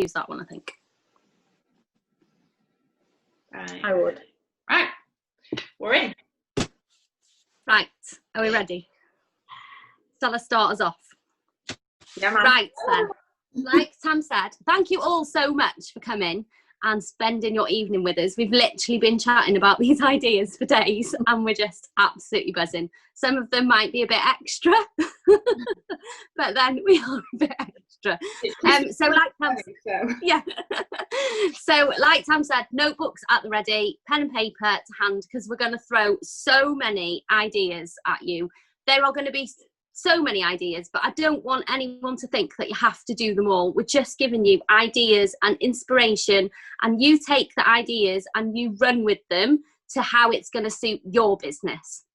use that one, I think. Right. I would. Right. We're in. Right. Are we ready? Shall I start us off? Yeah, man. Right then. Like Tam said, thank you all so much for coming and spending your evening with us. We've literally been chatting about these ideas for days and we're just absolutely buzzing. Some of them might be a bit extra, but then we are a bit extra. So like Tam said, yeah. So like Tam said, notebooks at the ready, pen and paper to hand, because we're going to throw so many ideas at you. There are going to be so many ideas, but I don't want anyone to think that you have to do them all. We're just giving you ideas and inspiration, and you take the ideas and you run with them to how it's going to suit your business.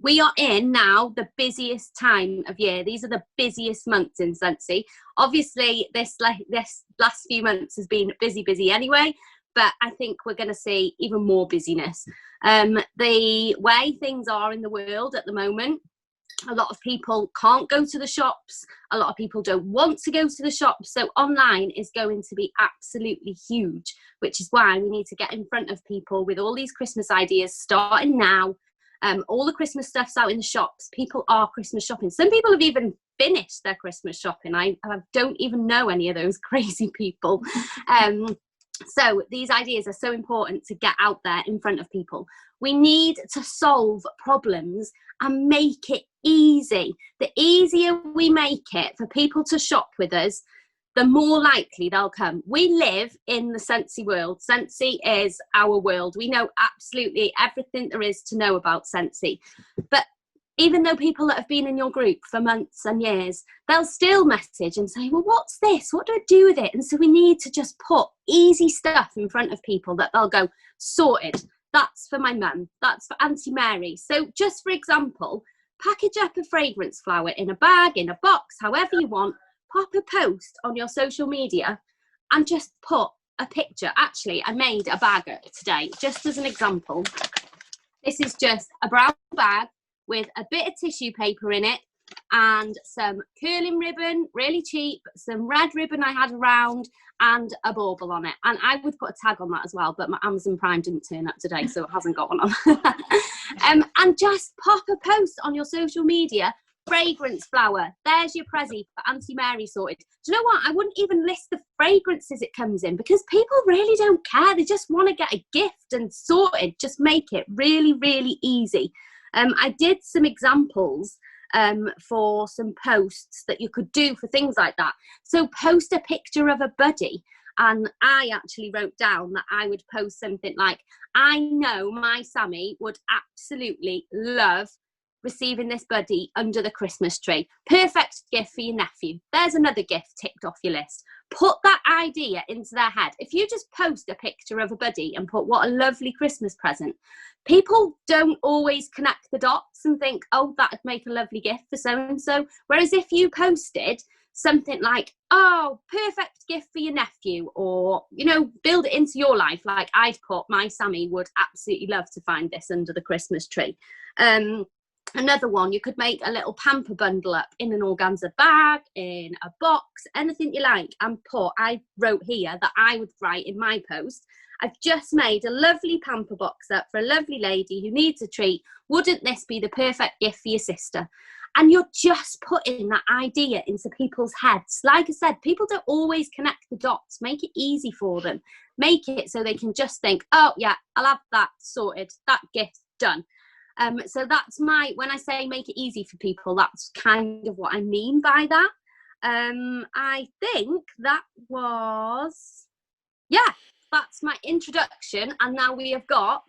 We are in now the busiest time of year. These are the busiest months in Scentsy. Obviously, this last few months has been busy anyway, but I think we're going to see even more busyness. The way things are in the world at the moment, a lot of people can't go to the shops. A lot of people don't want to go to the shops. So online is going to be absolutely huge, which is why we need to get in front of people with all these Christmas ideas starting now. All the Christmas stuff's out in the shops. People are Christmas shopping. Some people have even finished their Christmas shopping. I don't even know any of those crazy people. So these ideas are so important to get out there in front of people. We need to solve problems and make it easy. The easier we make it for people to shop with us, the more likely they'll come. We live in the Scentsy world. Scentsy is our world. We know absolutely everything there is to know about Scentsy. But even though people that have been in your group for months and years, they'll still message and say, well, what's this? What do I do with it? And so we need to just put easy stuff in front of people that they'll go, sorted. That's for my mum. That's for Auntie Mary. So just for example, package up a fragrance flower in a bag, in a box, however you want, pop a post on your social media and just put a picture. Actually, I made a bag today, just as an example. This is just a brown bag with a bit of tissue paper in it and some curling ribbon, really cheap, some red ribbon I had around, and a bauble on it. And I would put a tag on that as well, but my Amazon Prime didn't turn up today, so it hasn't got one on. And just pop a post on your social media, fragrance flower, there's your prezi for Auntie Mary sorted. Do you know what? I wouldn't even list the fragrances it comes in because people really don't care. They just want to get a gift and sorted. Just make it really, really easy. I did some examples for some posts that you could do for things like that. So post a picture of a buddy, and I actually wrote down that I would post something like, I know my Sammy would absolutely love receiving this buddy under the Christmas tree. Perfect gift for your nephew. There's another gift ticked off your list. Put that idea into their head. If you just post a picture of a buddy and put what a lovely Christmas present, people don't always connect the dots and think, oh, that'd make a lovely gift for so-and-so. Whereas if you posted something like, oh, perfect gift for your nephew, or, you know, build it into your life. Like I'd put, my Sammy would absolutely love to find this under the Christmas tree. Another one, you could make a little pamper bundle up in an organza bag, in a box, anything you like, and put, I wrote here that I would write in my post, I've just made a lovely pamper box up for a lovely lady who needs a treat. Wouldn't this be the perfect gift for your sister? And you're just putting that idea into people's heads. Like I said, people don't always connect the dots. Make it easy for them. Make it so they can just think, oh yeah, I'll have that sorted, that gift done. So that's when I say make it easy for people, that's kind of what I mean by that. I think that was, yeah, that's my introduction. And now we have got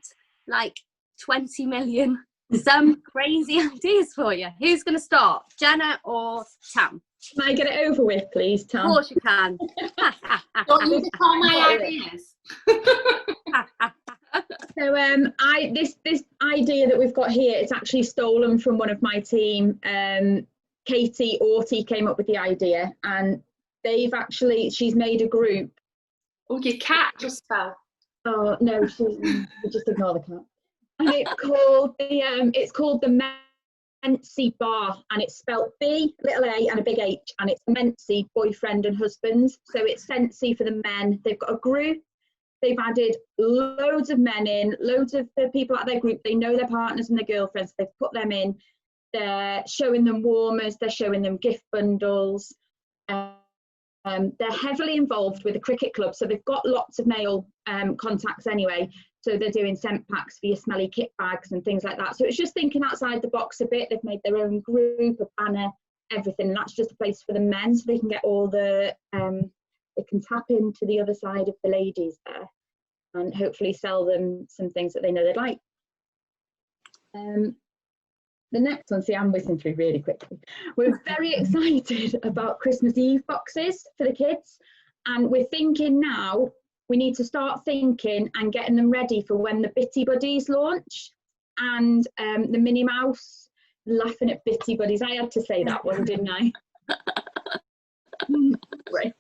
like 20 million, some crazy ideas for you. Who's going to start, Jenna or Tam? Can I get it over with, please, Tam? Of course you can. Don't you call my ideas? So this idea that we've got here is actually stolen from one of my team. Katie Orty came up with the idea, and she's made a group. Oh, your cat just fell. Oh no, we just ignore the cat. And it's called the Mency Bar, and it's spelled B, little a and a big H, and it's Mency, boyfriend and husbands. So it's Sensi for the men. They've got a group. They've added loads of men in, loads of the people at their group. They know their partners and their girlfriends. They've put them in. They're showing them warmers. They're showing them gift bundles. They're heavily involved with the cricket club. So they've got lots of male contacts anyway. So they're doing scent packs for your smelly kit bags and things like that. So it's just thinking outside the box a bit. They've made their own group, a banner, everything. And that's just a place for the men, so they can get all the, they can tap into the other side of the ladies there and hopefully sell them some things that they know they'd like. The next one, see, I'm whizzing through really quickly. We're very excited about Christmas Eve boxes for the kids. And we're thinking now, we need to start thinking and getting them ready for when the Bitty Buddies launch. And the Minnie Mouse, laughing at Bitty Buddies. I had to say that one, didn't I? Right.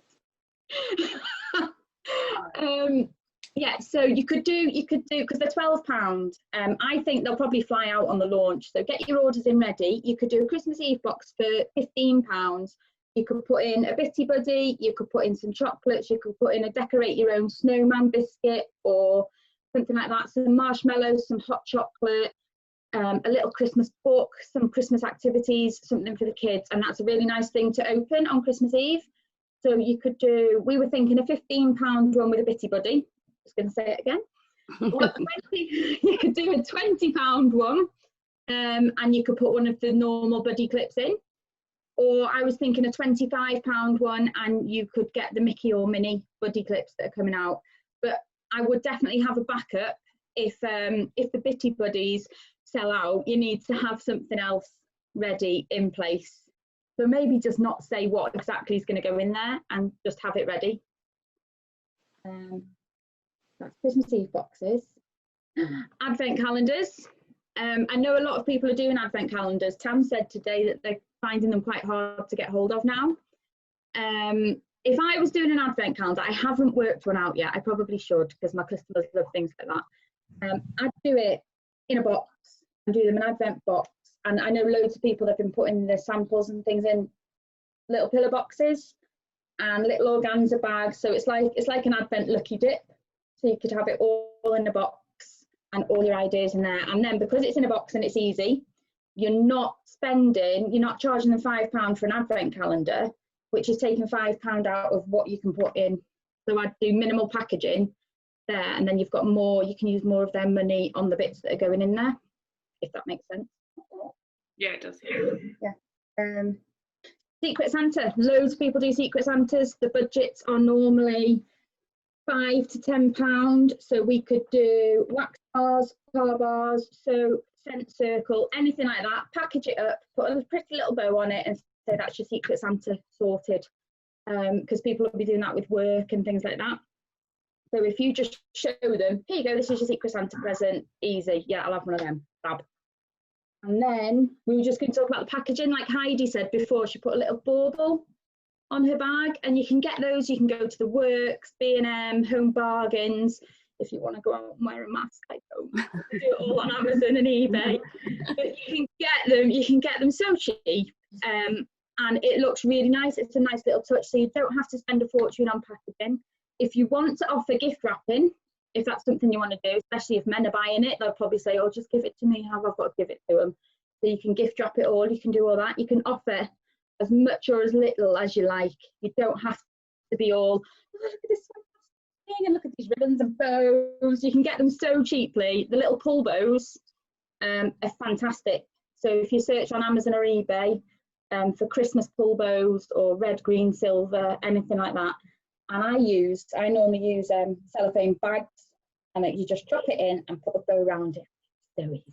Yeah, so you could do, because they're £12. I think they'll probably fly out on the launch. So get your orders in ready. You could do a Christmas Eve box for £15. You could put in a Bitty Buddy, you could put in some chocolates, you could put in a decorate your own snowman biscuit or something like that, some marshmallows, some hot chocolate, a little Christmas book, some Christmas activities, something for the kids. And that's a really nice thing to open on Christmas Eve. So you could do, we were thinking a £15 one with a Bitty Buddy. Just going to say it again. Or you could do a £20 one, and you could put one of the normal buddy clips in. Or I was thinking a £25 one, and you could get the Mickey or Minnie buddy clips that are coming out. But I would definitely have a backup if the Bitty Buddies sell out. You need to have something else ready in place. So maybe just not say what exactly is going to go in there, and just have it ready. That's Christmas Eve boxes. Advent calendars. I know a lot of people are doing advent calendars. Tam said today that they're finding them quite hard to get hold of now. If I was doing an advent calendar, I haven't worked one out yet. I probably should, because my customers love things like that. I'd do it in a box and do them an advent box. And I know loads of people have been putting their samples and things in little pillar boxes and little organza bags. So it's like an advent lucky dip. So you could have it all in a box and all your ideas in there. And then because it's in a box and it's easy, you're not charging them £5 for an advent calendar, which is taking £5 out of what you can put in. So I'd do minimal packaging there, and then you've got more, you can use more of their money on the bits that are going in there, if that makes sense. Yeah, it does. Yeah. Secret Santa. Loads of people do Secret Santas. The budgets are normally £5 to £10. So we could do wax bars, tar bars, so scent circle, anything like that. Package it up, put a pretty little bow on it, and say that's your Secret Santa sorted. Because people will be doing that with work and things like that. So if you just show them, here you go, this is your Secret Santa present, easy. Yeah, I'll have one of them. Fab. And then we were just going to talk about the packaging. Like Heidi said before, she put a little bauble on her bag, and you can get those. You can go to the Works, B&M, Home Bargains. If you want to go out and wear a mask, I don't. Do it all on Amazon and eBay. But you can get them so cheap, and it looks really nice. It's a nice little touch, so you don't have to spend a fortune on packaging. If you want to offer gift wrapping, if that's something you want to do, especially if men are buying it, they'll probably say, oh, just give it to me, I've got to give it to them. So you can gift wrap it all, you can do all that. You can offer as much or as little as you like. You don't have to be all, oh, look at this thing, and look at these ribbons and bows. You can get them so cheaply. The little pull bows are fantastic. So if you search on Amazon or eBay for Christmas pull bows or red, green, silver, anything like that. And I normally use cellophane bags, and you just drop it in and put a bow around it. So easy.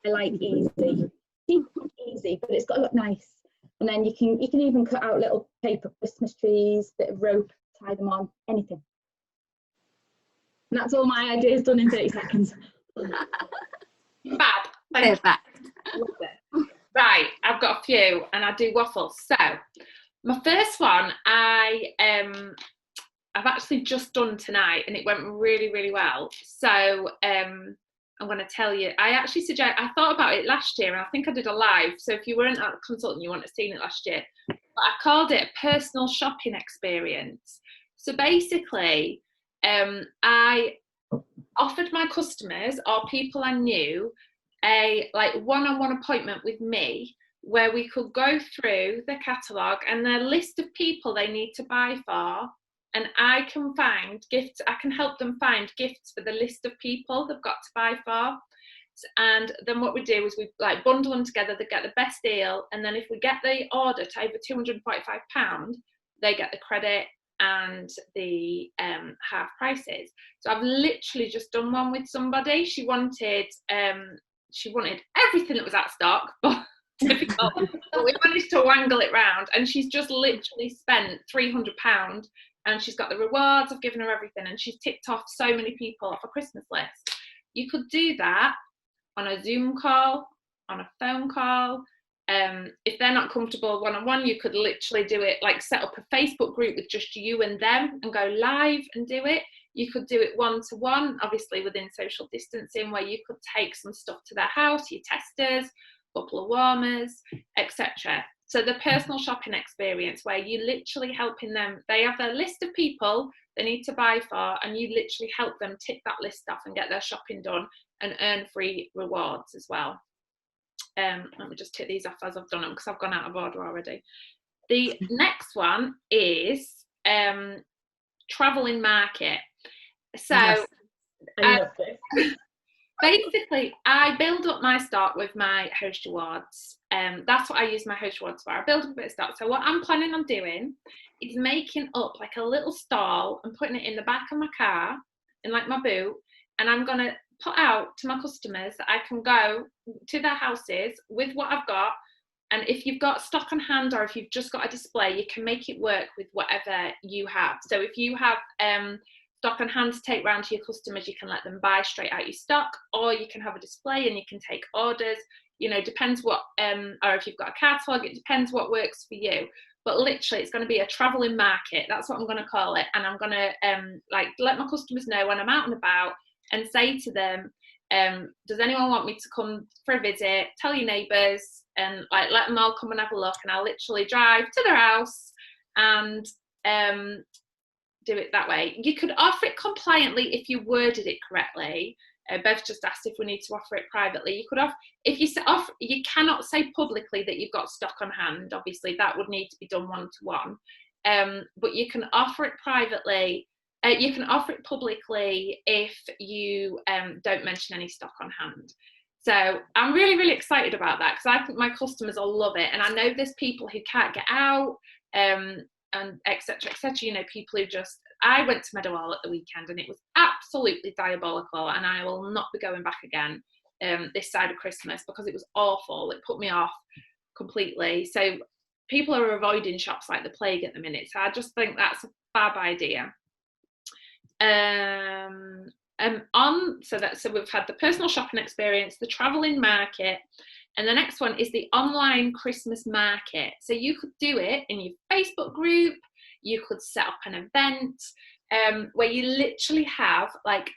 I like easy. Easy, but it's got to look nice. And then you can even cut out little paper Christmas trees, bit of rope, tie them on, anything. And that's all my ideas done in 30 seconds. Fab. Perfect. Right, I've got a few, and I do waffles. So my first one, I've actually just done tonight, and it went really, really well. So I'm going to tell you. I actually I thought about it last year, and I think I did a live. So if you weren't at the consultant, you wouldn't have seen it last year. But I called it a personal shopping experience. So basically, I offered my customers or people I knew a like one-on-one appointment with me, where we could go through the catalogue and the list of people they need to buy for, and I can find gifts. I can help them find gifts for the list of people they've got to buy for. And then what we do is we like bundle them together. They get the best deal, and then if we get the order to over £245, they get the credit and the half prices. So I've literally just done one with somebody. She wanted everything that was out of stock, but difficult. But we managed to wangle it round, and she's just literally spent £300, and she's got the rewards. I've given her everything, and she's ticked off so many people off a Christmas list. You could do that on a Zoom call, on a phone call. If they're not comfortable one-on-one, you could literally do it, like set up a Facebook group with just you and them and go live and do it. You could do it one-to-one, obviously within social distancing, where you could take some stuff to their house, your testers, a couple of warmers, etc. So the personal shopping experience, where you literally helping them, they have their list of people they need to buy for, and you literally help them tick that list off and get their shopping done and earn free rewards as well. Let me just tick these off as I've done them, because I've gone out of order already. The next one is travelling market. So Yes, I love this. Basically, I build up my stock with my host awards. That's what I use my host awards for. I build up a bit of stock. So what I'm planning on doing is making up like a little stall and putting it in the back of my car, in like my boot, and I'm going to put out to my customers that I can go to their houses with what I've got. And if you've got stock on hand, or if you've just got a display, you can make it work with whatever you have. So if you have stock on hand to take round to your customers, you can let them buy straight out your stock, or you can have a display and you can take orders. You know, depends what, or if you've got a catalogue, it depends what works for you. But literally, it's going to be a travelling market. That's what I'm going to call it. And I'm going to like let my customers know when I'm out and about, and say to them, does anyone want me to come for a visit? Tell your neighbours, and like let them all come and have a look. And I'll literally drive to their house and do it that way. You could offer it compliantly if you worded it correctly. Bev's just asked if we need to offer it privately. You could offer, if you offer, you cannot say publicly that you've got stock on hand. Obviously, that would need to be done one-to-one. But you can offer it privately. You can offer it publicly if you don't mention any stock on hand. So I'm really, really excited about that, because I think my customers will love it. And I know there's people who can't get out, and etc. You know, people who just, I went to Meadowhall at the weekend and it was absolutely diabolical, and I will not be going back again this side of Christmas, because it was awful. It put me off completely. So people are avoiding shops like the plague at the minute. So I just think that's a fab idea. So we've had the personal shopping experience, the travelling market, and the next one is the online Christmas market. So you could do it in your Facebook group. You could set up an event where you literally have like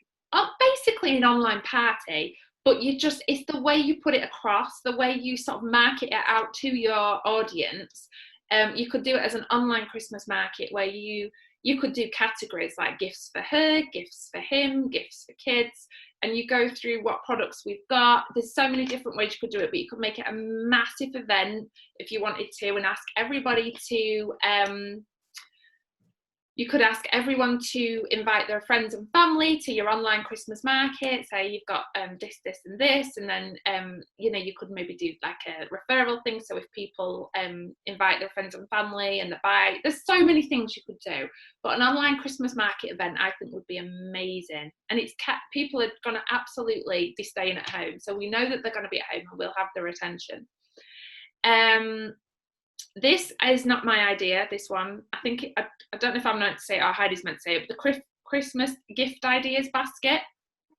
basically an online party, but it's the way you put it across, the way you sort of market it out to your audience. You could do it as an online Christmas market where you could do categories like gifts for her, gifts for him, gifts for kids, and you go through what products we've got. There's so many different ways you could do it, but you could make it a massive event if you wanted to, and ask everybody to, you could ask everyone to invite their friends and family to your online Christmas market. Say you've got this, and this, and then you know, you could maybe do like a referral thing. So if people invite their friends and family and they buy, there's so many things you could do. But an online Christmas market event, I think, would be amazing. And it's people are going to absolutely be staying at home, so we know that they're going to be at home and we'll have their attention. This is not my idea, this one. I think, I don't know if I'm meant to say it or Heidi's meant to say it, but the Christmas gift ideas basket.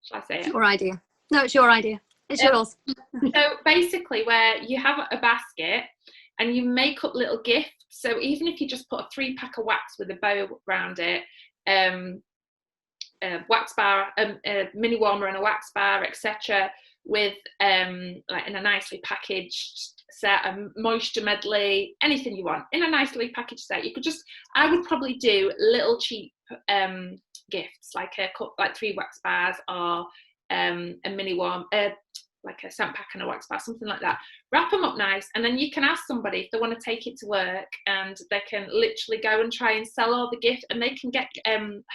Shall I say it? Your idea. No, it's your idea. It's yours. So basically, where you have a basket and you make up little gifts. So even if you just put a 3-pack of wax with a bow around it, wax bar, a mini warmer and a wax bar, etc., with like in a nicely packaged set, a moisture medley, anything you want in a nicely packaged set. You could just, I would probably do little cheap gifts, like a cup, like 3 wax bars, or a mini warm, like a scent pack and a wax bar, something like that. Wrap them up nice, and then you can ask somebody if they want to take it to work, and they can literally go and try and sell all the gift, and they can get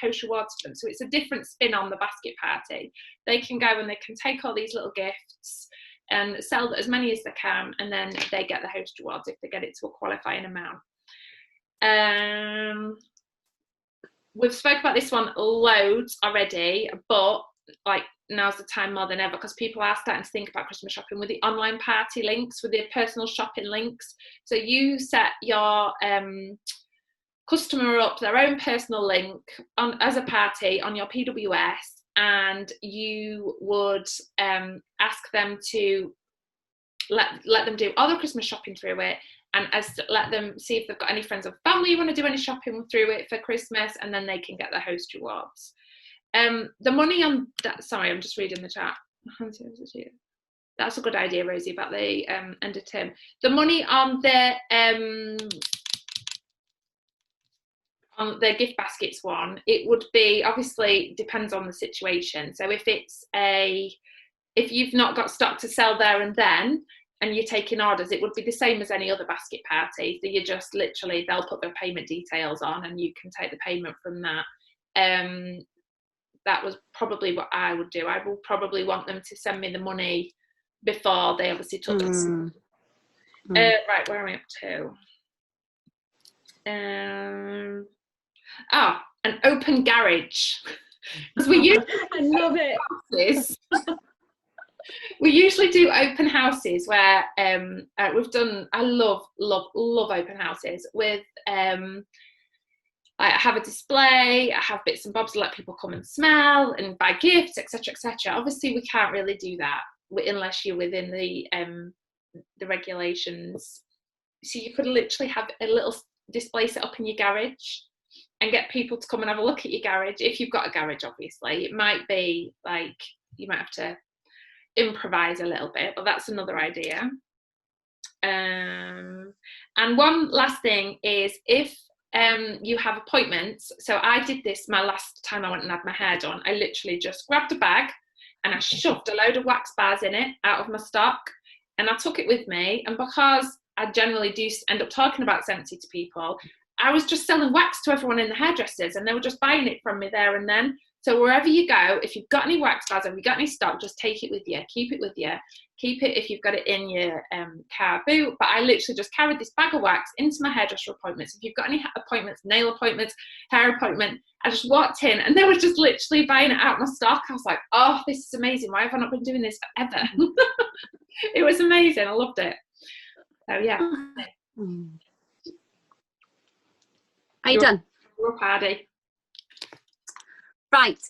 host rewards for them. So it's a different spin on the basket party. They can go and they can take all these little gifts and sell as many as they can, and then they get the host rewards if they get it to a qualifying amount. We've spoke about this one loads already, but like now's the time more than ever, because people are starting to think about Christmas shopping with the online party links, with the personal shopping links. So you set your customer up their own personal link on as a party on your PWS, and you would ask them to let them do all the Christmas shopping through it, and let them see if they've got any friends or family who want to do any shopping through it for Christmas, and then they can get their host rewards. The money on that, sorry, I'm just reading the chat. That's a good idea, Rosie, about the end of term. The money on the gift baskets one, it would be, obviously depends on the situation. So if you've not got stock to sell there and then, and you're taking orders, it would be the same as any other basket party. So you just literally, they'll put their payment details on and you can take the payment from that. That was probably what I would do. I would probably want them to send me the money before they obviously took it. Right, where am I up to? An open garage. Because I love it. We usually do open houses where we've done, I love open houses with I have a display, I have bits and bobs to let people come and smell and buy gifts, etc., etc. Obviously, we can't really do that unless you're within the regulations. So you could literally have a little display set up in your garage and get people to come and have a look at your garage. If you've got a garage, obviously, it might be like you might have to improvise a little bit, but that's another idea. And one last thing is if you have appointments. So I did this my last time I went and had my hair done. I literally just grabbed a bag and I shoved a load of wax bars in it out of my stock, and I took it with me. And because I generally do end up talking about Scentsy to people, I was just selling wax to everyone in the hairdressers, and they were just buying it from me there and then. So wherever you go, if you've got any wax bars, if you've got any stock, just take it with you. Keep it with you. Keep it if you've got it in your car boot. But I literally just carried this bag of wax into my hairdresser appointments. If you've got any appointments, nail appointments, hair appointment, I just walked in and they were just literally buying it out of my stock. I was like, oh, this is amazing. Why have I not been doing this forever? It was amazing. I loved it. So yeah. Are you done? You're a party. Right,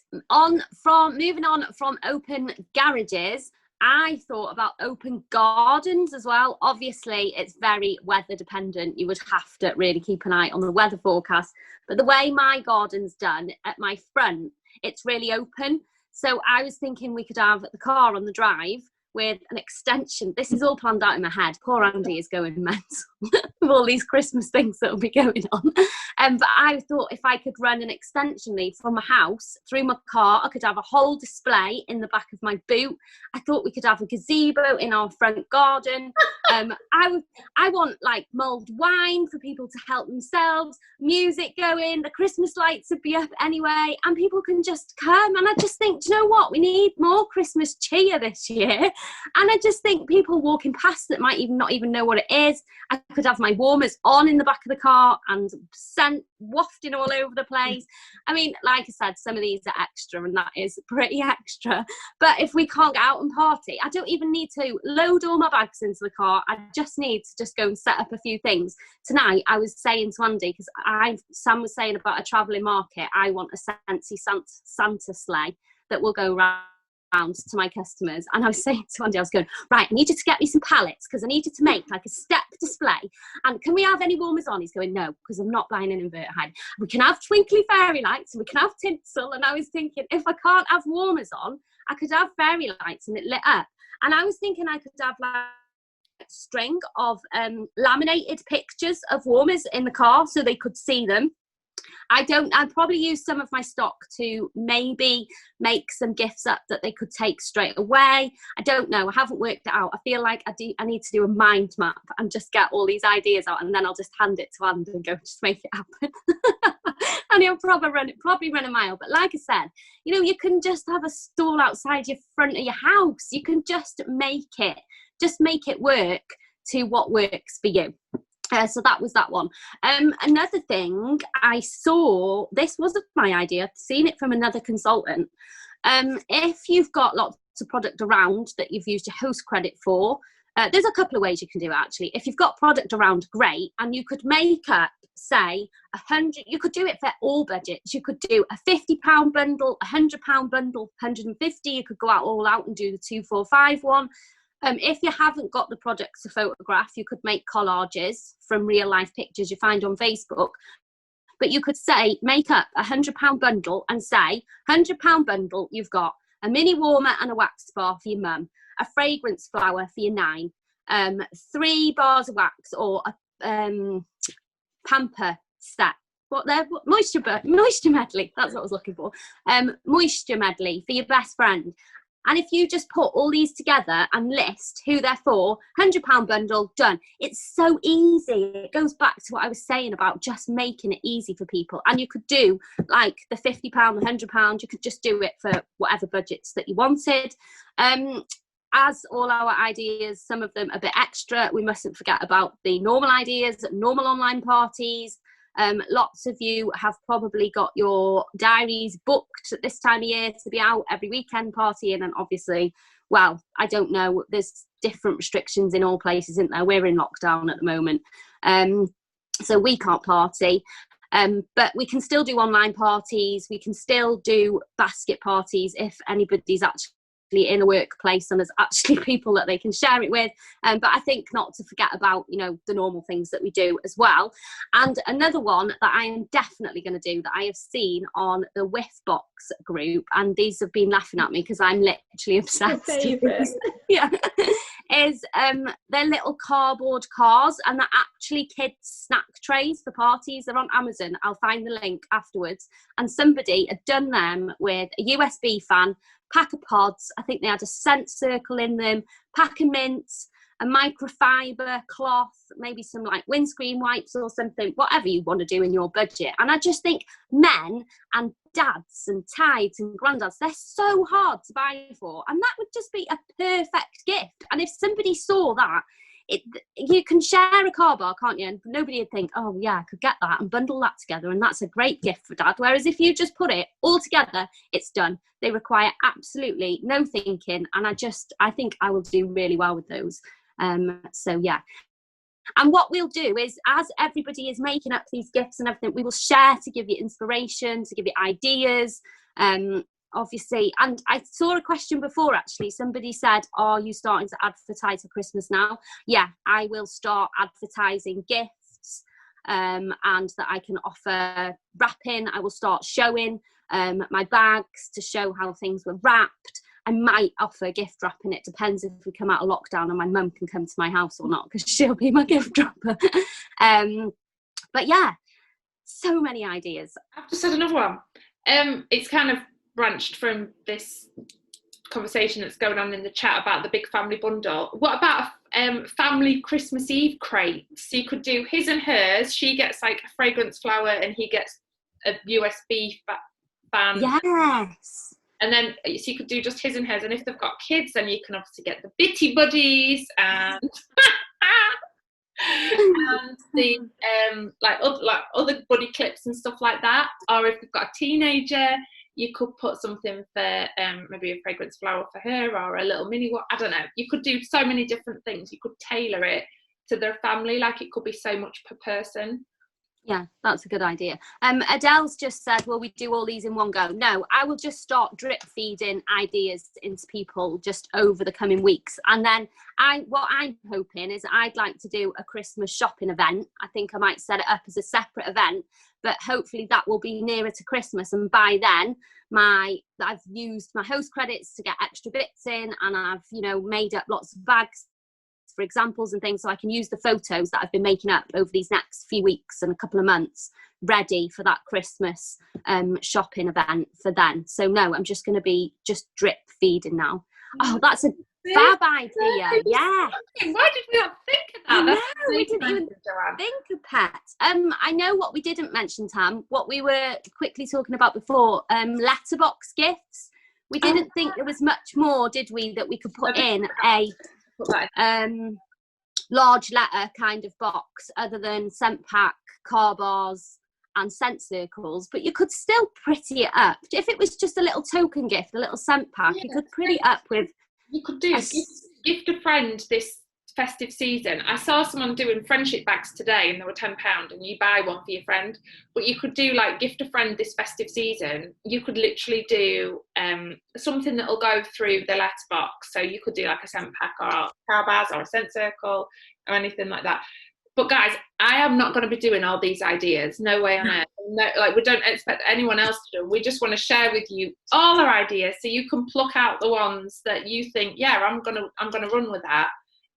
moving on from open garages, I thought about open gardens as well. Obviously, it's very weather dependent. You would have to really keep an eye on the weather forecast. But the way my garden's done at my front, it's really open. So I was thinking we could have the car on the drive with an extension. This is all planned out in my head. Poor Andy is going mental with all these Christmas things that will be going on. But I thought if I could run an extension lead from my house through my car, I could have a whole display in the back of my boot. I thought we could have a gazebo in our front garden. I want like mulled wine for people to help themselves, music going, the Christmas lights would be up anyway, and people can just come. And I just think, do you know what? We need more Christmas cheer this year. And I just think people walking past that might not even know what it is. I could have my warmers on in the back of the car and scent wafting all over the place. I mean, like I said, some of these are extra, and that is pretty extra. But if we can't get out and party, I don't even need to load all my bags into the car. I just need to just go and set up a few things. Tonight, I was saying to Andy, because Sam was saying about a travelling market, I want a Scentsy Santa sleigh that will go around to my customers, and I was saying to Andy, I was going, right, I need you to get me some pallets because I need you to make like a step display, and can we have any warmers on? He's going, no, because I'm not buying an inverter, Heidi. We can have twinkly fairy lights and we can have tinsel. And I was thinking, if I can't have warmers on, I could have fairy lights and it lit up. And I was thinking I could have like a string of laminated pictures of warmers in the car so they could see them. I'd probably use some of my stock to maybe make some gifts up that they could take straight away. I don't know. I haven't worked it out. I feel like I need to do a mind map and just get all these ideas out, and then I'll just hand it to Andy and go, just make it happen. And he'll probably run a mile. But like I said, you know, you can just have a stall outside your front of your house. You can just make it work to what works for you. So that was that one. Another thing I saw, this wasn't my idea, I've seen it from another consultant. If you've got lots of product around that you've used your host credit for, there's a couple of ways you can do it actually. If you've got product around, great, and you could make up, say, 100, you could do it for all budgets. You could do a £50 bundle, a £100 bundle, 150, you could go out all out and do the 245 one. If you haven't got the products to photograph, you could make collages from real life pictures you find on Facebook. But you could say, make up a £100 bundle and say, £100 bundle, you've got a mini warmer and a wax bar for your mum, a fragrance flower for your 9, 3 bars of wax, or a pamper set. Moisture medley, that's what I was looking for. Moisture medley for your best friend. And if you just put all these together and list who they're for, £100 bundle, done. It's so easy. It goes back to what I was saying about just making it easy for people. And you could do like the £50, the £100. You could just do it for whatever budgets that you wanted. As all our ideas, some of them a bit extra, we mustn't forget about the normal ideas, normal online parties. Lots of you have probably got your diaries booked at this time of year to be out every weekend partying, and obviously, well, I don't know, there's different restrictions in all places, isn't there? We're in lockdown at the moment, so we can't party, but we can still do online parties, we can still do basket parties if anybody's actually in a workplace and there's actually people that they can share it with, but I think not to forget about, you know, the normal things that we do as well. And another one that I am definitely going to do that I have seen on the Whiffbox group, and these have been laughing at me because I'm literally obsessed yeah, is they're little cardboard cars, and they're actually kids snack trays for parties. They're on Amazon. I'll find the link afterwards. And somebody had done them with a USB fan, pack of pods, I think they had a scent circle in them, pack of mints, a microfiber cloth, maybe some like windscreen wipes or something, whatever you want to do in your budget. And I just think men and dads and tides and granddads, they're so hard to buy for, and that would just be a perfect gift. And if somebody saw that, you can share a car bar, can't you? And nobody would think, oh yeah, I could get that and bundle that together, and that's a great gift for dad. Whereas if you just put it all together, it's done. They require absolutely no thinking, and I think I will do really well with those. So yeah. And what we'll do is, as everybody is making up these gifts and everything, we will share to give you inspiration, to give you ideas. Obviously, and I saw a question before actually, somebody said, are you starting to advertise for Christmas now? Yeah, I will start advertising gifts, and that I can offer wrapping. I will start showing my bags to show how things were wrapped. I might offer gift wrapping. It depends if we come out of lockdown and my mum can come to my house or not, because she'll be my gift wrapper. But yeah, so many ideas. I've just had another one. It's kind of branched from this conversation that's going on in the chat about the big family bundle. What about a family Christmas Eve crate? So you could do his and hers. She gets like a fragrance flower and he gets a USB fan. Yes. And then so you could do just his and hers. And if they've got kids, then you can obviously get the bitty buddies and and the like other buddy clips and stuff like that. Or if they've got a teenager, you could put something for maybe a fragrance flower for her, or a little mini one. I don't know. You could do so many different things. You could tailor it to their family. Like, it could be so much per person. Yeah, that's a good idea. Adele's just said, will we do all these in one go? No, I will just start drip feeding ideas into people just over the coming weeks. And then what I'm hoping is I'd like to do a Christmas shopping event. I think I might set it up as a separate event, but hopefully that will be nearer to Christmas. And by then I've used my host credits to get extra bits in, and I've, made up lots of bags for examples and things, so I can use the photos that I've been making up over these next few weeks and a couple of months ready for that Christmas shopping event for then. So no, I'm just going to be just drip feeding now. Oh, that's a fab idea. Yeah. Why did we not think of that? No, we didn't even think of pets. I know what we didn't mention, Tam, what we were quickly talking about before, letterbox gifts. We didn't think there was much more, did we, that we could put in a large letter kind of box other than scent pack, car bars and scent circles, but you could still pretty it up. If it was just a little token gift, a little scent pack, you could pretty it up with. You could do gift a friend this festive season. I saw someone doing friendship bags today and they were £10 and you buy one for your friend, but you could do like gift a friend this festive season. You could literally do something that'll go through the letterbox, so you could do like a scent pack or car bars or a scent circle or anything like that. But guys, I am not going to be doing all these ideas, no way on earth. No, like, we don't expect anyone else to do. We just want to share with you all our ideas so you can pluck out the ones that you think, yeah, I'm gonna run with that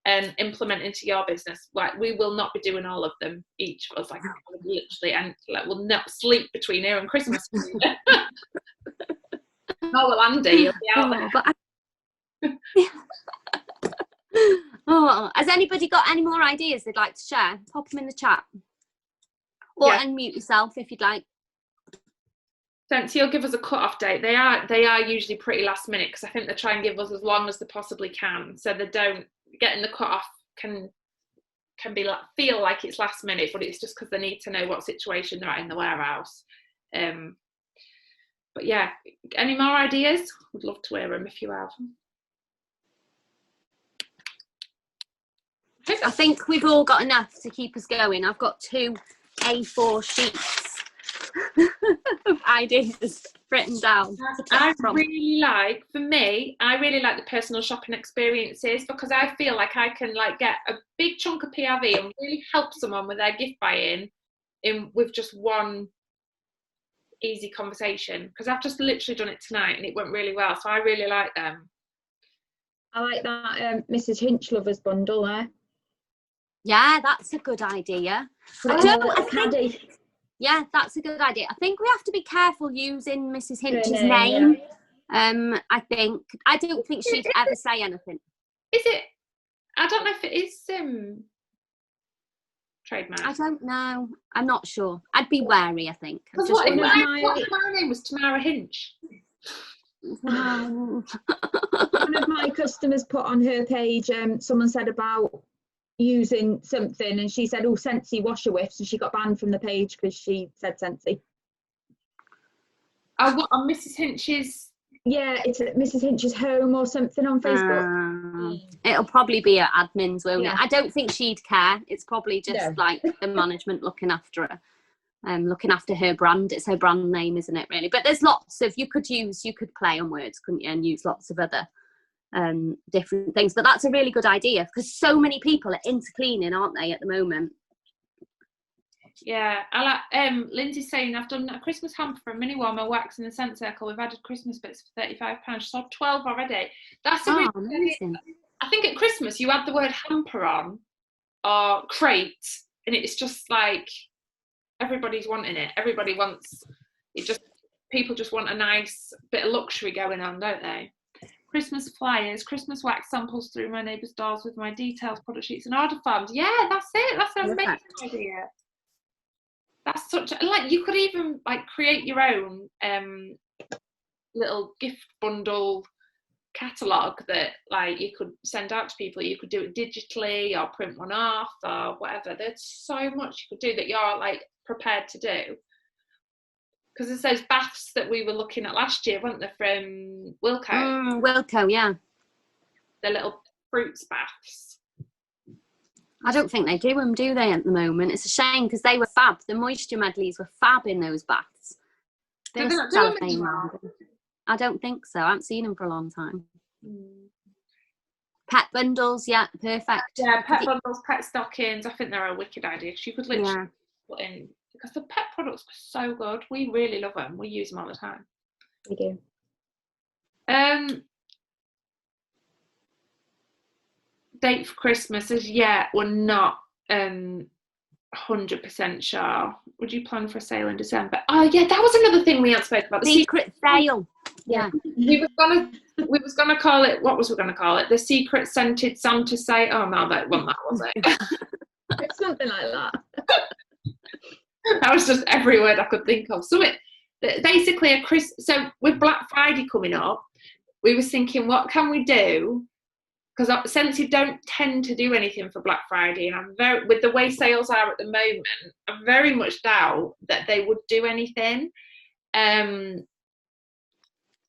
and implement into your business. Like, we will not be doing all of them, each of us, like literally, and like we'll not sleep between here and Christmas. No, well, Andy, you'll be out there. Oh, has anybody got any more ideas they'd like to share? Pop them in the chat, or unmute yourself if you'd like. So you'll give us a cut-off date. They are usually pretty last minute, because I think they try and give us as long as they possibly can, so they don't getting the cut-off can be like, feel like it's last minute, but it's just because they need to know what situation they're at in the warehouse. But yeah, any more ideas? Would love to hear them if you have. I think we've all got enough to keep us going. I've got 2 A4 sheets of ideas written down. I really like the personal shopping experiences, because I feel like I can like get a big chunk of PRV and really help someone with their gift buying with just one easy conversation, because I've just literally done it tonight and it went really well, so I really like them. I like that Mrs. Hinch lovers bundle there. Yeah, that's a good idea. Yeah, that's a good idea. I think we have to be careful using Mrs. Hinch's name. Yeah. I don't think she'd ever say anything. Is it? I don't know if it is trademark. I don't know. I'm not sure. I'd be wary, I think. What if my name was Tamara Hinch? One of my customers put on her page, someone said about using something, and she said, Scentsy washer whiffs, and she got banned from the page because she said Scentsy. Oh, what, on Mrs. Hinch's? Yeah, it's at Mrs. Hinch's home or something on Facebook. It'll probably be at admins, won't it? I don't think she'd care. It's probably just like the management looking after her, looking after her brand. It's her brand name, isn't it, really? But there's lots of, you could play on words, couldn't you, and use lots of other different things. But that's a really good idea, because so many people are into cleaning, aren't they, at the moment? Yeah, I like Lindsay's saying, I've done a Christmas hamper for a mini warmer, wax in the scent circle. We've added Christmas bits for £35. So I've 12 already. That's a really amazing. I think at Christmas you add the word hamper on or crate, and it's just like everybody's wanting it. Everybody wants it. Just people just want a nice bit of luxury going on, don't they? Christmas flyers, Christmas wax samples through my neighbour's doors with my details, product sheets and order forms. Yeah, that's it. That's an amazing idea. That's such like, you could even like create your own little gift bundle catalogue that like you could send out to people. You could do it digitally or print one off or whatever. There's so much you could do that you're like prepared to do. Because there's those baths that we were looking at last year, weren't there, from Wilko? Wilko, yeah. The little fruits baths. I don't think they do them, do they, at the moment? It's a shame because they were fab. The moisture medleys were fab in those baths. They were cellophane round. I don't think so. I haven't seen them for a long time. Pet bundles, yeah, perfect. Yeah, pet bundles, pet stockings. I think they're a wicked idea because you could literally put in, because the pet products are so good. We really love them. We use them all the time. We do. Date for Christmas is we're not 100% sure. Would you plan for a sale in December? Oh yeah, that was another thing we hadn't spoken about. The secret sale. Yeah. we was gonna call it, what was we gonna call it? The secret scented Santa sale. Oh no, that wasn't that, was it? Something like that. That was just every word I could think of. So basically so with Black Friday coming up, we was thinking, what can we do? Because Scented don't tend to do anything for Black Friday, and with the way sales are at the moment, I very much doubt that they would do anything. But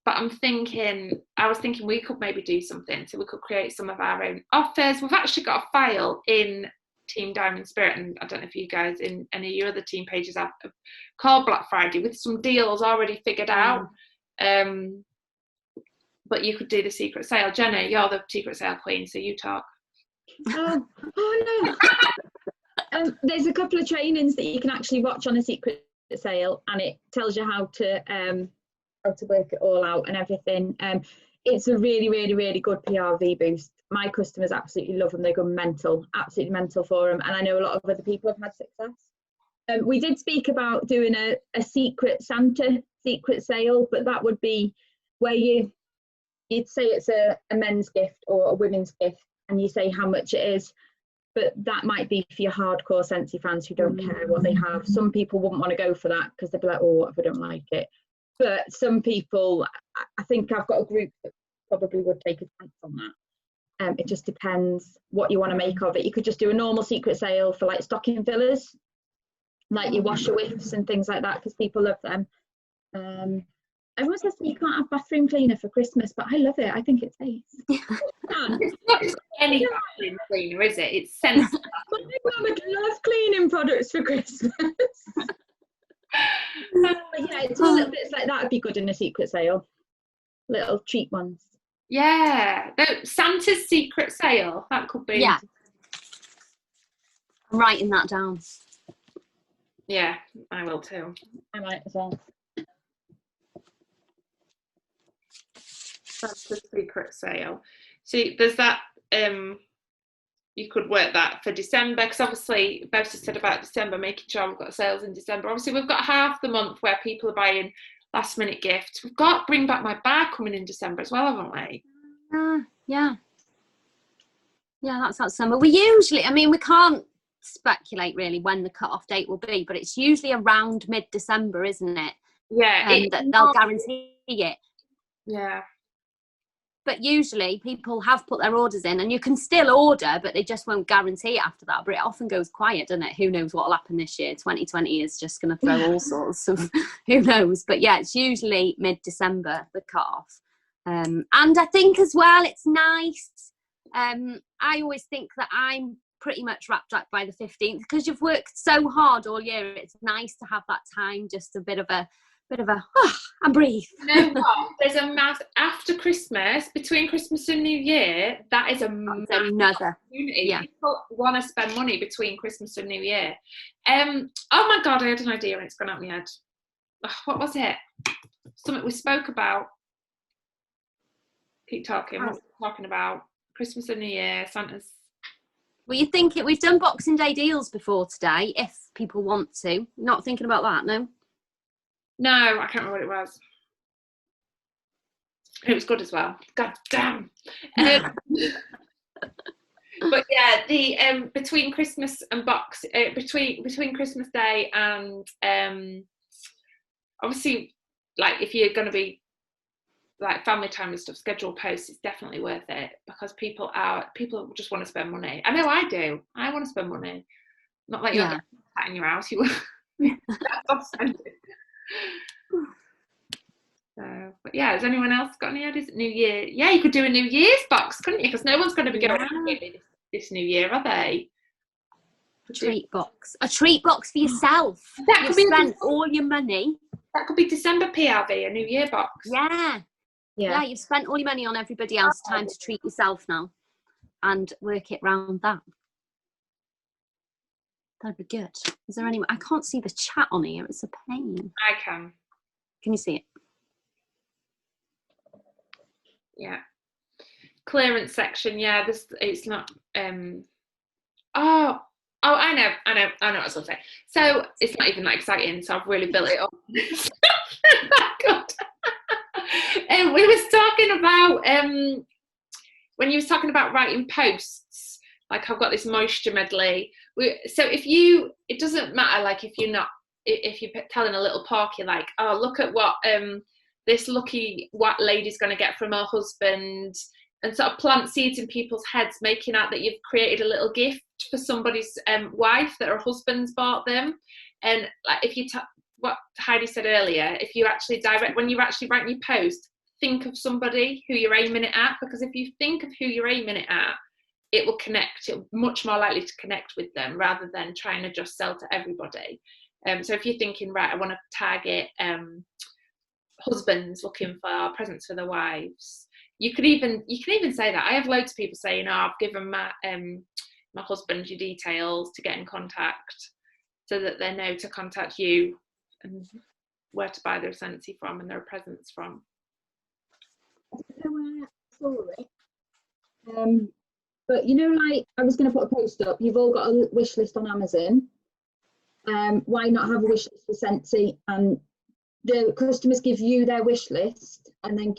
I was thinking we could maybe do something. So we could create some of our own offers. We've actually got a file in Team Diamond Spirit, and I don't know if you guys in any of your other team pages have called Black Friday, with some deals already figured out. But you could do the secret sale. Jenna, you're the secret sale queen, so you talk. Oh no. There's a couple of trainings that you can actually watch on a secret sale, and it tells you how to work it all out and everything. It's a really, really, really good PRV boost. My customers absolutely love them. They go mental, absolutely mental for them. And I know a lot of other people have had success. We did speak about doing a secret Santa secret sale, but that would be where you'd say it's a men's gift or a women's gift, and you say how much it is. But that might be for your hardcore Scentsy fans who don't care what they have. Some people wouldn't want to go for that because they'd be like, oh, what if I don't like it? But some people, I think I've got a group that probably would take a chance on that. It just depends what you want to make of it. You could just do a normal secret sale for like stocking fillers, like your washer whiffs and things like that, because people love them. Everyone says that you can't have bathroom cleaner for Christmas, but I love it. I think it's ace. It's not just any bathroom cleaner, is it? It's sensible. My mum would love cleaning products for Christmas. But yeah, it's all little bits like that would be good in a secret sale. Little treat ones. Yeah, Santa's secret sale. That could be. Yeah, I'm writing that down. Yeah, I will too. I might as well. Santa's secret sale. See, there's that. You could work that for December, because obviously Bev just said about December, making sure we've got sales in December. Obviously, we've got half the month where people are buying last minute gifts. We've got Bring Back My Bag coming in December as well, haven't we? Yeah, that's that summer. We usually, we can't speculate really when the cut-off date will be, but it's usually around mid-December, isn't it? Yeah. They'll guarantee it. Yeah. But usually people have put their orders in, and you can still order, but they just won't guarantee it after that. But it often goes quiet, doesn't it? Who knows what will happen this year? 2020 is just going to throw all sorts of, who knows? But yeah, it's usually mid-December, the cut-off. And I think as well, it's nice. I always think that I'm pretty much wrapped up by the 15th, because you've worked so hard all year. It's nice to have that time, just a bit of a and breathe. You know what? There's a mass after Christmas, between Christmas and New Year. That is another opportunity. Yeah. People want to spend money between Christmas and New Year. Oh my God, I had an idea and it's gone out my head. What was it? Something we spoke about. Keep talking. What were we talking about? Christmas and New Year, Santa's. Well, you think we've done Boxing Day deals before today, if people want to. Not thinking about that, no? No, I can't remember what it was. It was good as well. God damn. But yeah, the between Christmas and between Christmas Day and obviously, like, if you're going to be like family time and stuff, scheduled posts, it's definitely worth it, because people just want to spend money. I know I do. I want to spend money. Not like you're getting that in your house. You that's but yeah, has anyone else got any ideas? New Year, yeah, you could do a New Year's box, couldn't you? Because no one's going to be going this New Year, are they? treat box. A treat box for yourself. That You've could be spent all your money. That could be December PRV, a New Year box. Yeah, you've spent all your money on everybody else. Time to treat yourself now and work it round that. That'd be good. Is there anyone? I can't see the chat on here. It's a pain. I can. Can you see it? Yeah. Clearance section. Yeah, it's not. Oh, I know what I was going to say. So it's not even that exciting. So I've really built it up. We was talking about when you was talking about writing posts. Like I've got this moisture medley. So it doesn't matter. Like if you're telling a little porky like, oh, look at what this lucky what lady's going to get from her husband, and sort of plant seeds in people's heads, making out that you've created a little gift for somebody's wife that her husband's bought them. And like if you what Heidi said earlier, if you actually when you're actually writing your post, think of somebody who you're aiming it at, because if you think of who you're aiming it at, it will connect. It's much more likely to connect with them rather than trying to just sell to everybody. So if you're thinking, right, I want to target husbands looking for presents for their wives, you can even say that. I have loads of people saying, oh, I've given my husband your details to get in contact, so that they know to contact you and where to buy their Scentsy from and their presents from. I don't know where I saw it. But like I was going to put a post up. You've all got a wish list on Amazon. Why not have a wish list for Scentsy? And the customers give you their wish list, and then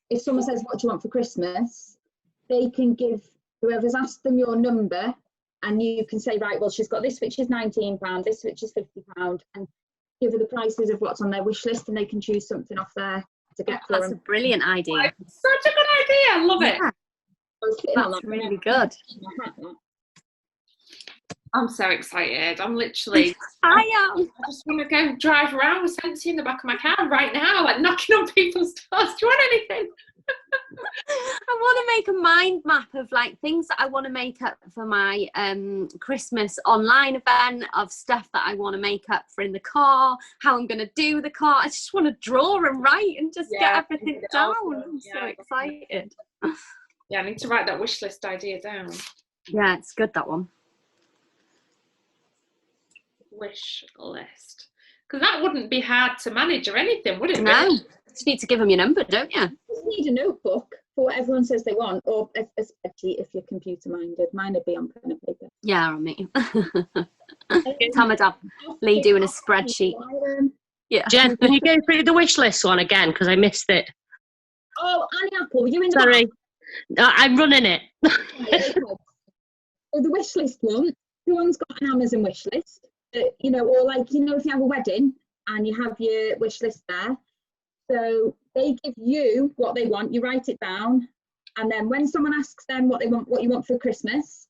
if someone says, what do you want for Christmas? They can give whoever's asked them your number, and you can say, right, well, she's got this which is £19, this which is £50, and give her the prices of what's on their wish list, and they can choose something off there to get for them. That's a brilliant idea. Such a good idea. I love it. That's really good. I'm so excited. I'm literally. I am. I just want to go drive around with Scentsy in the back of my car right now, like knocking on people's doors. Do you want anything? I want to make a mind map of like things that I want to make up for my Christmas online event, of stuff that I want to make up for in the car, how I'm going to do the car. I just want to draw and write and just get everything down. I'm so excited. Yeah, I need to write that wish list idea down. Yeah, it's good, that one. Wish list. Because that wouldn't be hard to manage or anything, would it? No. Really? You just need to give them your number, don't you? You just need a notebook for what everyone says they want, or especially if you're computer minded. Mine would be on pen and paper. Yeah, on me. Time I'd have Lee doing a spreadsheet. Yeah. Jen, can you go through the wish list one again? Because I missed it. Oh, Annie Apple, were you in the Sorry. I'm running it. So the wish list one, everyone's got an Amazon wish list, or like, if you have a wedding and you have your wish list there, so they give you what they want, you write it down, and then when someone asks them what you want for Christmas,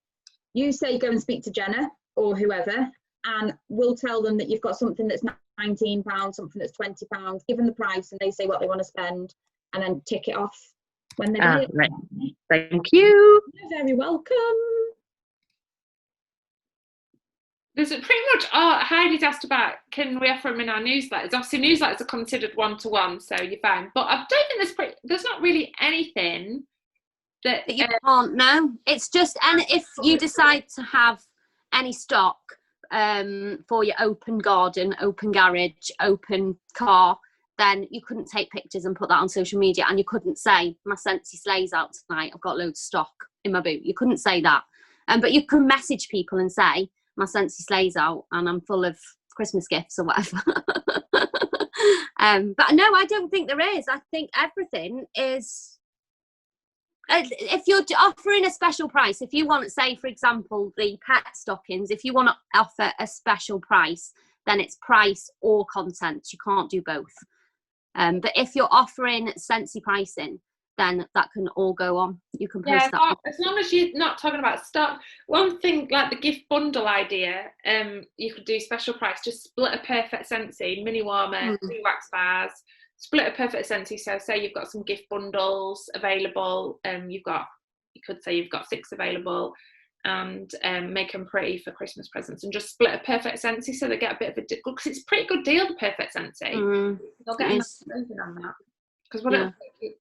you say go and speak to Jenna or whoever, and we'll tell them that you've got something that's £19, something that's £20, give them the price, and they say what they want to spend, and then tick it off when they get it. Right. Thank you. You're very welcome. There's pretty much, Heidi's asked about, can we offer them in our newsletters? Obviously, newsletters are considered one-to-one, so you're fine. But I don't think there's not really anything that you can't know. It's just, and if you decide to have any stock for your open garden, open garage, open car, then you couldn't take pictures and put that on social media, and you couldn't say, my Scentsy sleigh's out tonight, I've got loads of stock in my boot. You couldn't say that. But you can message people and say, my Scentsy sleigh's out and I'm full of Christmas gifts or whatever. But no, I don't think there is. I think everything is, if you're offering a special price, if you want, say, for example, the pet stockings, if you want to offer a special price, then it's price or content. You can't do both. But if you're offering Scentsy pricing, then that can all go on. You can post that. As long as you're not talking about stock. One thing, like the gift bundle idea, you could do special price. Just split a perfect Scentsy, mini warmer, 2 wax bars. Split a perfect Scentsy. So say you've got some gift bundles available. You could say you've got 6 available. and make them pretty for Christmas presents, and just split a perfect Scentsy so they get a bit of a deal, because it's a pretty good deal, the perfect Scentsy. They'll get a nice saving on that, because what it'll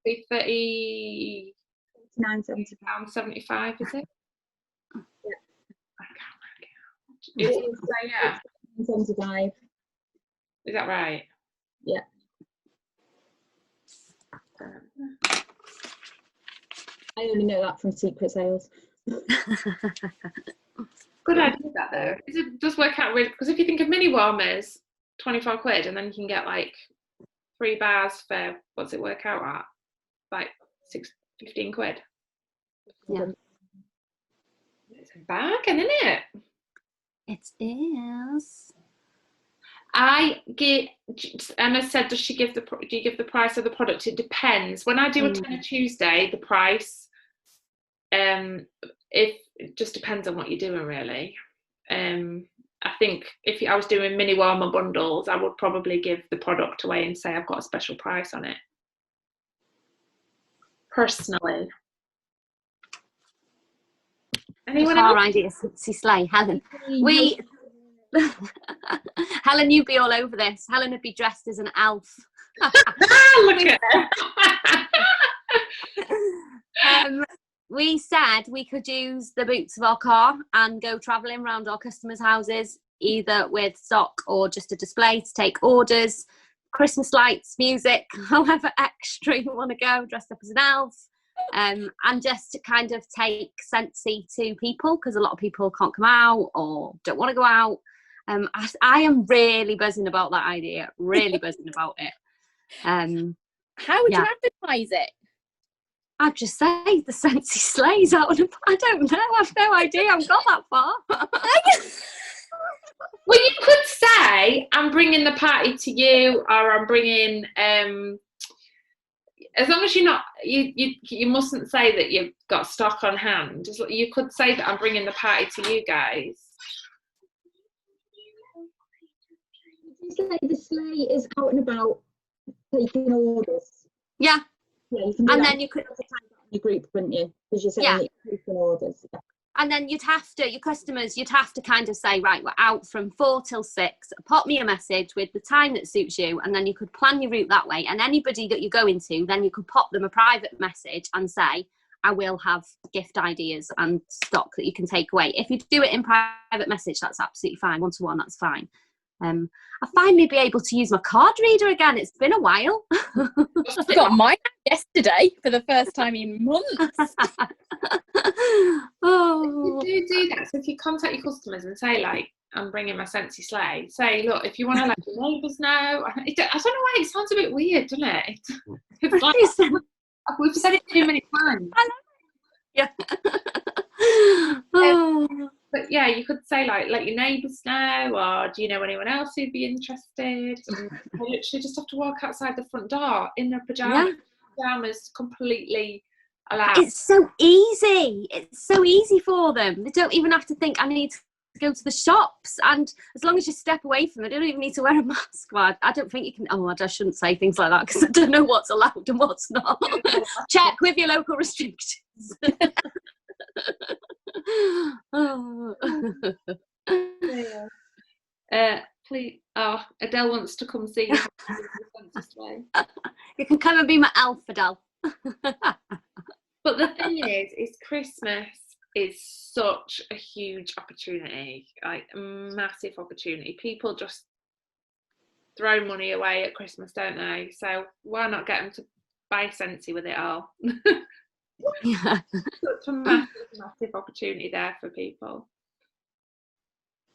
be £39.75, is it? Yeah. I can't work it out. It's 75. Is that right? Yeah. I only know that from secret sales. Good idea, that though. It does work out really, because if you think of mini warmers, 24 quid, and then you can get like 3 bars for, what's it work out at? Like 15 quid. Yeah. It's a bargain, isn't it? It is. Emma said, do you give the price of the product? It depends. When I do a Tenner Tuesday, the price, it just depends on what you're doing, really. I think if I was doing mini warmer bundles, I would probably give the product away and say I've got a special price on it. Personally. Anyone Our else? idea, Scentsy Slay, Helen. Helen, you'd be all over this. Helen would be dressed as an elf. Look at her. We said we could use the boots of our car and go travelling around our customers' houses, either with stock or just a display to take orders, Christmas lights, music, however extra you want to go, dressed up as an elf, and just to kind of take Scentsy to people, because a lot of people can't come out or don't want to go out. I am really buzzing about that idea, really buzzing about it. How would you advertise it? I'd just say the Scentsy Slays out and I don't know, I've no idea, I've got that far. Well, you could say, I'm bringing the party to you, or I'm bringing, as long as you're not, you mustn't say that you've got stock on hand. You could say that I'm bringing the party to you guys. The sleigh is out and about taking orders. Yeah. Yeah, you can do and that. then you could Your group, wouldn't you? Because you're saying taking orders. Yeah. And then your customers, you'd have to kind of say, right, we're out from 4 till 6. Pop me a message with the time that suits you, and then you could plan your route that way. And anybody that you go into, then you could pop them a private message and say, I will have gift ideas and stock that you can take away. If you do it in private message, that's absolutely fine. 1-to-1, that's fine. I'll finally be able to use my card reader again. It's been a while. I got mine yesterday for the first time in months. Oh. You do that. So if you contact your customers and say, like, I'm bringing my Scentsy Sleigh, say, look, if you want to let your neighbours know. I don't know why it sounds a bit weird, doesn't it? It's like, we've said it too many times. Yeah. Oh. But yeah, you could say, like, let your neighbours know, or do you know anyone else who'd be interested? And they literally just have to walk outside the front door in their pajamas, completely allowed. It's so easy. It's so easy for them. They don't even have to think, I need to go to the shops. And as long as you step away from it, they don't even need to wear a mask. Well, I don't think you can. Oh, I shouldn't say things like that because I don't know what's allowed and what's not. Check with your local restrictions. Oh. Please, Adele wants to come see you. You can come and be my elf, Adele. But the thing is Christmas is such a huge opportunity, like a massive opportunity. People just throw money away at Christmas, don't they? So why not get them to buy Scentsy with it all? Yeah. Such a massive opportunity there for people.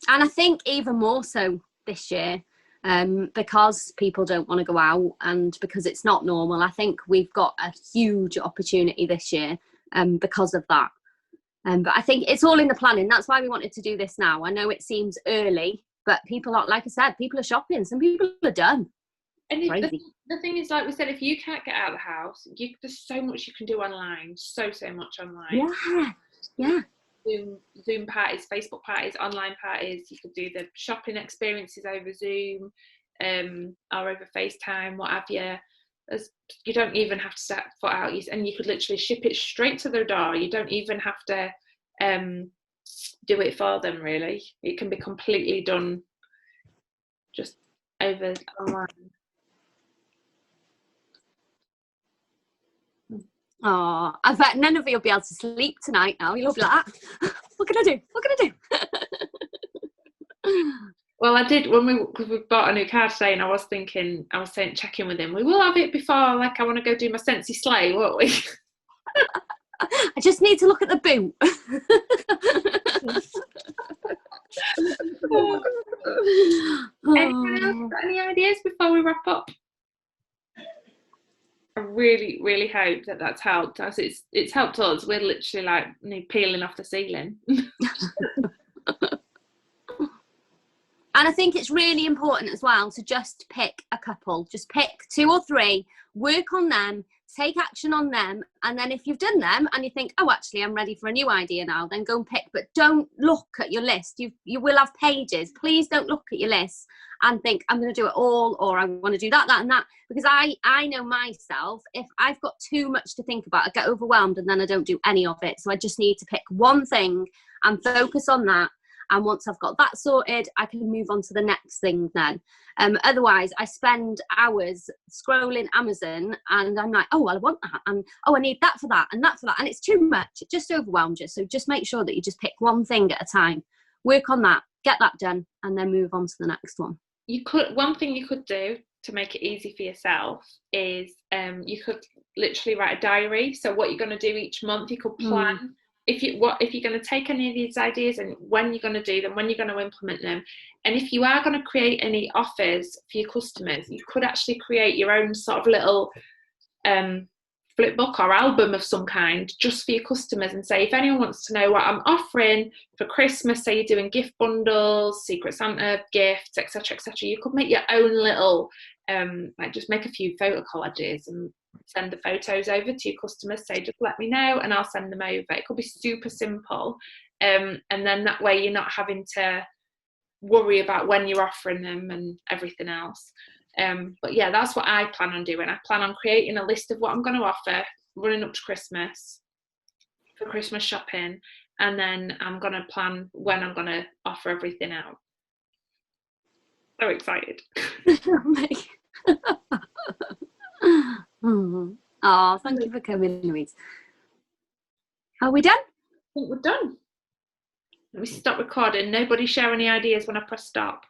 And I think even more so this year, because people don't want to go out and because it's not normal. I think we've got a huge opportunity this year because of that. But I think it's all in the planning. That's why we wanted to do this now. I know it seems early, but people are, like I said, people are shopping. Some people are done. And the thing is, like we said, if you can't get out of the house, there's so much you can do online. So much online. Yeah. Zoom parties, Facebook parties, online parties. You could do the shopping experiences over Zoom, or over FaceTime, what have you. You don't even have to step foot out, and you could literally ship it straight to their door. You don't even have to do it for them, really. It can be completely done just over online. Oh, I bet none of you will be able to sleep tonight now. You'll be like, what can I do? What can I do? Well, I did because we bought a new car today, and I was saying, checking with him. We will have it before, like, I want to go do my Scentsy sleigh, won't we? I just need to look at the boot. Anyone else got any ideas before we wrap up? I really, really hope that that's helped us. It's helped us. We're literally like peeling off the ceiling. And I think it's really important as well to just pick a couple. Just pick 2 or 3, work on them, take action on them. And then if you've done them and you think, oh, actually, I'm ready for a new idea now, then go and pick. But don't look at your list. You will have pages. Please don't look at your list and think, I'm going to do it all, or I want to do that, that, and that. Because I know myself, if I've got too much to think about, I get overwhelmed and then I don't do any of it. So I just need to pick one thing and focus on that. And once I've got that sorted, I can move on to the next thing then. Otherwise, I spend hours scrolling Amazon and I'm like, oh, well, I want that. And, oh, I need that for that and that for that. And it's too much. It just overwhelms you. So just make sure that you just pick one thing at a time. Work on that, get that done, and then move on to the next one. One thing you could do to make it easy for yourself is you could literally write a diary. So what you're going to do each month, you could plan. If you're going to take any of these ideas and when you're going to do them, when you're going to implement them, and if you are going to create any offers for your customers, you could actually create your own sort of little flip book or album of some kind just for your customers and say, if anyone wants to know what I'm offering for Christmas, say you're doing gift bundles, Secret Santa gifts, etc., you could make your own little like just make a few photo collages and send the photos over to your customers, say just let me know and I'll send them over. It could be super simple, and then that way you're not having to worry about when you're offering them and everything else. But yeah, that's what I plan on doing. I plan on creating a list of what I'm going to offer running up to Christmas for Christmas shopping, and then I'm going to plan when I'm going to offer everything out. So excited. Oh, thank you for coming, Louise. Are we done? I think we're done. Let me stop recording. Nobody share any ideas when I press stop.